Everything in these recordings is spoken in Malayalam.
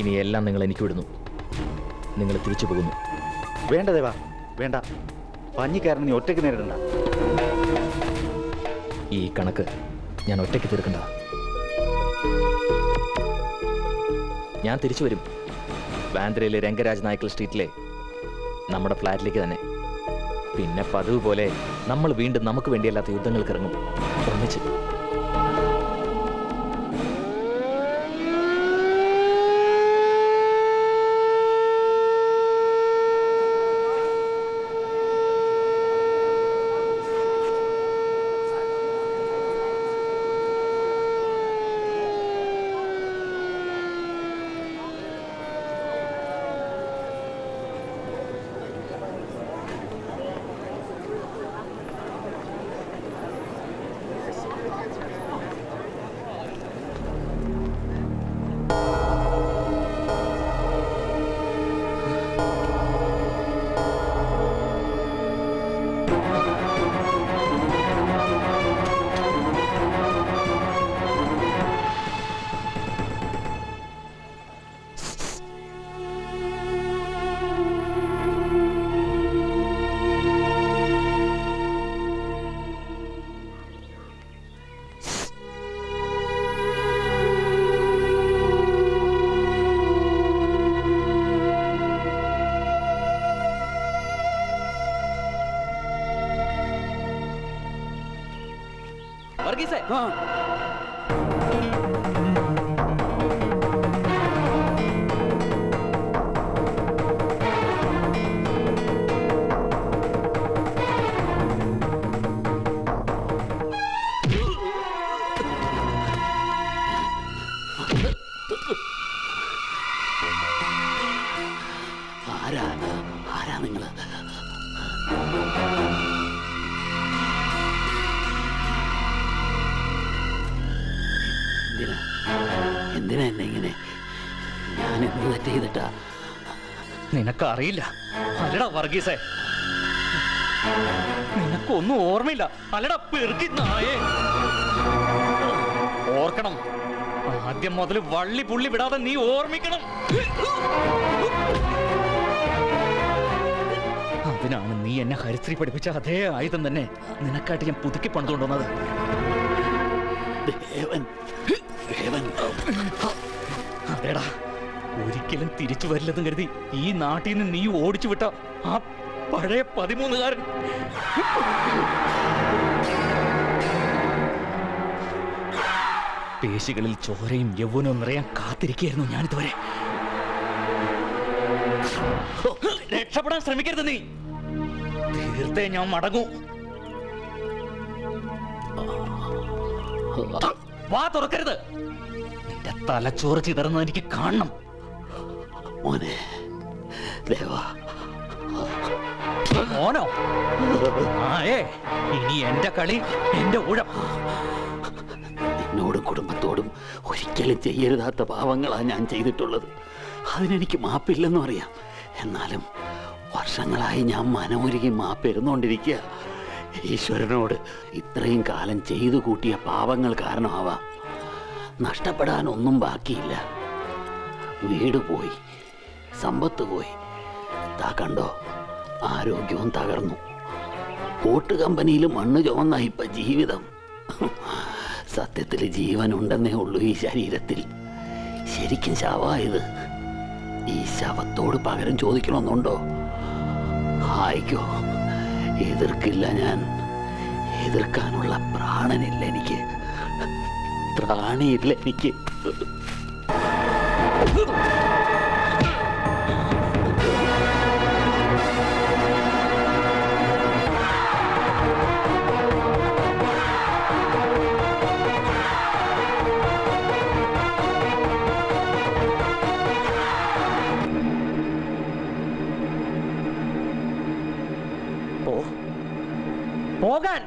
ഇനി എല്ലാം നിങ്ങൾ എനിക്ക് വിടുന്നു. നിങ്ങൾ തിരിച്ചു പോകുന്നു. വേണ്ട ദേവാ, വേണ്ട. പഞ്ഞിക്കാരൻ നീ ഒറ്റയ്ക്ക് നേരിടണ്ട. ഈ കണക്ക് ഞാൻ ഒറ്റയ്ക്ക് തീർക്കണ്ട. ഞാൻ തിരിച്ചു വരും. ബാന്ദ്രയിലെ രംഗരാജ് നായ്ക്കൽ സ്ട്രീറ്റിലെ നമ്മുടെ ഫ്ലാറ്റിലേക്ക് തന്നെ. പിന്നെ പതിവ് പോലെ നമ്മൾ വീണ്ടും നമുക്ക് വേണ്ടിയല്ലാത്ത യുദ്ധങ്ങൾക്ക് ഇറങ്ങും, ഒന്നിച്ച്. വർഗീസേ, ആരാ നിങ്ങള്? എന്തിനാ എന്നെ ഇങ്ങനെ? ഞാൻ എന്ത് തെറ്റ് ചെയ്തിട്ടാ? നിനക്കറിയില്ല അല്ലടാ വർഗീസേ, നിനക്കൊന്നും ഓർമ്മയില്ല അല്ലടാ പെറുക്കി നായേ. ഓർക്കണം, ആദ്യം മുതൽ വള്ളി പുള്ളി വിടാതെ നീ ഓർമ്മിക്കണം. അതിനാണ് നീ എന്നെ ഹരിശ്രീ പഠിപ്പിച്ച അതേ ആയുധം തന്നെ നിനക്കായിട്ട് ഞാൻ പുതുക്കി പണിതുകൊണ്ടുവന്നത്. അതേടാ, ഒരിക്കലും തിരിച്ചു വരില്ലെന്ന് കരുതി ഈ നാട്ടിൽ നിന്ന് നീ ഓടിച്ചു വിട്ട ആ പഴയ 13കാരൻ. പേശികളിൽ ചോരയും യൗവനവും നിറയാൻ കാത്തിരിക്കുകയായിരുന്നു ഞാനിതുവരെ. രക്ഷപ്പെടാൻ ശ്രമിക്കരുത് നീ, തീർത്തേ ഞാൻ മടങ്ങൂ. വാ തുറക്കരുത്, നിന്റെ തലച്ചോറ് ചിതറുന്നത് എനിക്ക് കാണണം. മോനെ ദേവാ. മോനോ? ആയേ, ഇനി എന്റെ കളി, എന്റെ ഊഴം. നിന്നോടും കുടുംബത്തോടും ഒരിക്കലും ചെയ്യരുതാത്ത പാവങ്ങളാണ് ഞാൻ ചെയ്തിട്ടുള്ളത്. അതിനെനിക്ക് മാപ്പില്ലെന്നും അറിയാം. എന്നാലും വർഷങ്ങളായി ഞാൻ മനമൊരുകി മാപ്പിരുന്നുകൊണ്ടിരിക്കുക. ഈശ്വരനോട് ഇത്രയും കാലം ചെയ്തു കൂട്ടിയ പാവങ്ങൾ കാരണമാവാം നഷ്ടപ്പെടാൻ ഒന്നും ബാക്കിയില്ല. വീട് പോയി, സമ്പത്ത് പോയി, താ കണ്ടോ ആരോഗ്യവും തകർന്നു. ഓട്ട് കമ്പനിയിൽ മണ്ണ് ചുവന്ന ഇപ്പം ജീവിതം. സത്യത്തിൽ ജീവനുണ്ടെന്നേ ഉള്ളൂ ഈ ശരീരത്തിൽ. ശരിക്കും ശവമായത്. ഈ ശവത്തോട് പകരം ചോദിക്കണമെന്നുണ്ടോ? ആയിക്കോ, എതിർക്കില്ല ഞാൻ. എതിർക്കാനുള്ള പ്രാണനില്ല എനിക്ക്, ത്രാണിയില്ല എനിക്ക്. പോകാൻ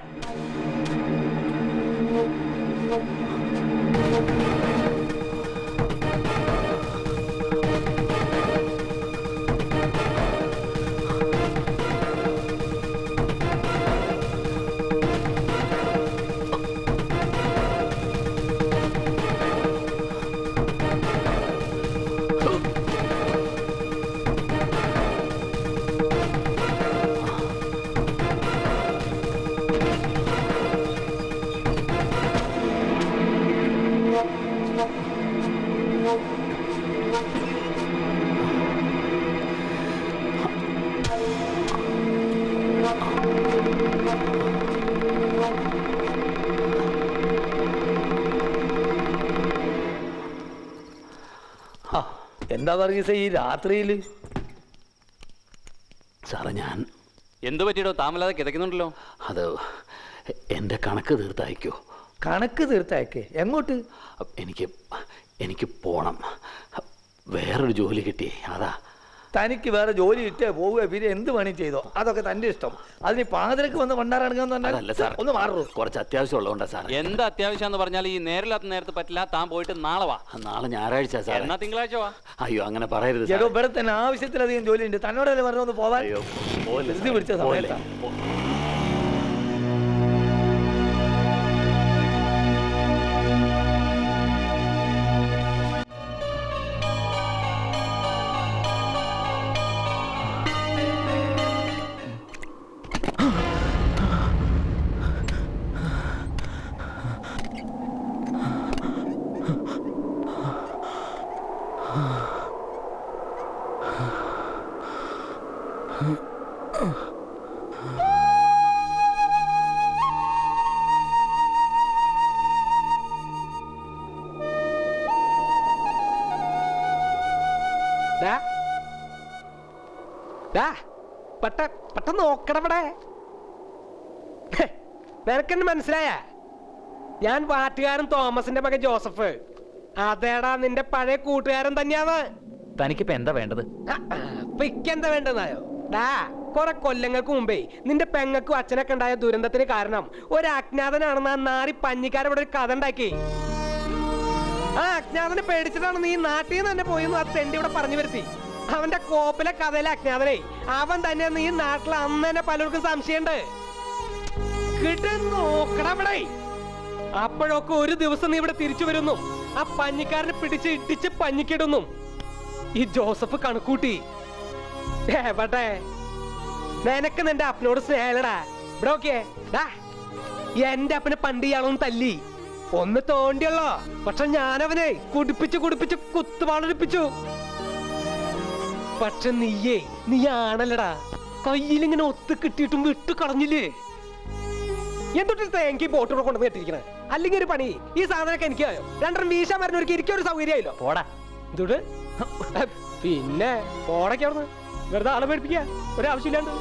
എന്താ പറയുക ഈ രാത്രിയിൽ? സാറേ ഞാൻ എന്തു പറ്റിയിടോ? താമല്ലാതെ കിതയ്ക്കുന്നുണ്ടല്ലോ. അത് എൻ്റെ കണക്ക് തീർത്തയക്കോ? കണക്ക് തീർത്തയക്കേ? എങ്ങോട്ട്? എനിക്ക് പോണം. വേറൊരു ജോലി കിട്ടി, അതാ. തനിക്ക് വേറെ ജോലി കിട്ടിയാൽ പോവുക, പിന്നെ എന്ത് പണി ചെയ്തോ, അതൊക്കെ തൻ്റെ ഇഷ്ടം. അതിന് പാതിരക്ക് വന്ന് അതല്ല സാർ, ഒന്ന് മാറൂ. കുറച്ച് അത്യാവശ്യം ഉള്ളതുകൊണ്ടാ സാർ. എന്ത് അത്യാവശ്യം എന്ന് പറഞ്ഞാൽ ഈ നേരില്ലാത്ത നേരത്ത് പറ്റില്ല. താൻ പോയിട്ട് നാളെ വാ. നാളെ ഞായറാഴ്ച സാർ. എന്നാ തിങ്കളാഴ്ച വാ. അയ്യോ അങ്ങനെ പറയരുത് സാർ. ചേട്ടോ, ഇവിടെ തന്നെ ആവശ്യത്തിലധികം ജോലിയുണ്ട്. തന്നോടല്ലേ പറഞ്ഞു ഒന്ന് പോവാൻ? അയ്യോ പോലെ ധൃതി പിടിച്ച സമയത്താ. പെട്ടെന്ന് നോക്കടവിടെ. നിനക്കെന്നെ മനസ്സിലായ? ഞാൻ പാട്ടുകാരൻ തോമസിന്റെ മകൻ ജോസഫ്. അതേടാ, നിന്റെ പഴയ കൂട്ടുകാരൻ തന്നെയാണ്. തനിക്കിപ്പോ എന്താ വേണ്ടത്? ഇക്കെന്താ വേണ്ടെന്നായോ? കുറെ കൊല്ലങ്ങൾക്ക് മുമ്പേ നിന്റെ പെങ്ങൾക്കും അച്ഛനൊക്കെ ഉണ്ടായ ദുരന്തത്തിന് കാരണം ഒരു അജ്ഞാതനാണെന്ന് ആ നാരി പഞ്ഞിക്കാരവിടെ ഒരു കഥ ഉണ്ടാക്കി. ആ അജ്ഞാതനെ പേടിച്ചിട്ടാണ് നീ നാട്ടിൽ നിന്ന് തന്നെ പോയെന്ന് ആ തെണ്ടി ഇവിടെ പറഞ്ഞു വരുത്തി. അവന്റെ കോപ്പിലെ കഥയിലെ അജ്ഞാതനെ അവൻ തന്നെ നീ നാട്ടിൽ അന്ന് തന്നെ പലർക്കും സംശയമുണ്ട്. നോക്കടവിടെ. അപ്പോഴൊക്കെ ഒരു ദിവസം നീ ഇവിടെ തിരിച്ചു വരുന്നു, ആ പഞ്ഞിക്കാരനെ പിടിച്ച് ഇടിച്ച് പഞ്ഞിക്കിടുന്നു. ഈ ജോസഫ് കണക്കൂട്ടി. എവിടെ നിനക്ക് നിന്റെ അപ്പനോട് സ്നേഹടാ. ഇവിടെ ഓക്കെ എന്റെ അപ്പനെ പണ്ട് ഇയാളൊന്നും തല്ലി ഒന്ന് തോണ്ടിയല്ലോ. പക്ഷെ ഞാനവനെ കുടിപ്പിച്ച് കുത്തുവാളൊരുപ്പിച്ചു. പക്ഷെ നീ ആണല്ലടാ, കയ്യിലിങ്ങനെ ഒത്ത് കിട്ടിയിട്ടും വിട്ടു കളഞ്ഞില്ലേ? എന്തൊട്ട് തേങ്കി ബോട്ടോടെ കൊണ്ടുവന്ന് കെട്ടിരിക്കണേ? അല്ലെങ്കിൽ ഒരു പണി, ഈ സാധനമൊക്കെ എനിക്കായോ? രണ്ടെണ്ണം വീശാൻ വരുന്നവർക്ക് എനിക്കൊരു സൗകര്യമായില്ലോ. പോടാ. എന്തുട്ട് പിന്നെ പോടൊക്കെ അവിടുന്ന് വെറുതെ ആളെ പേടിപ്പിക്കുക ഒരാവശ്യമില്ലാണ്ട്.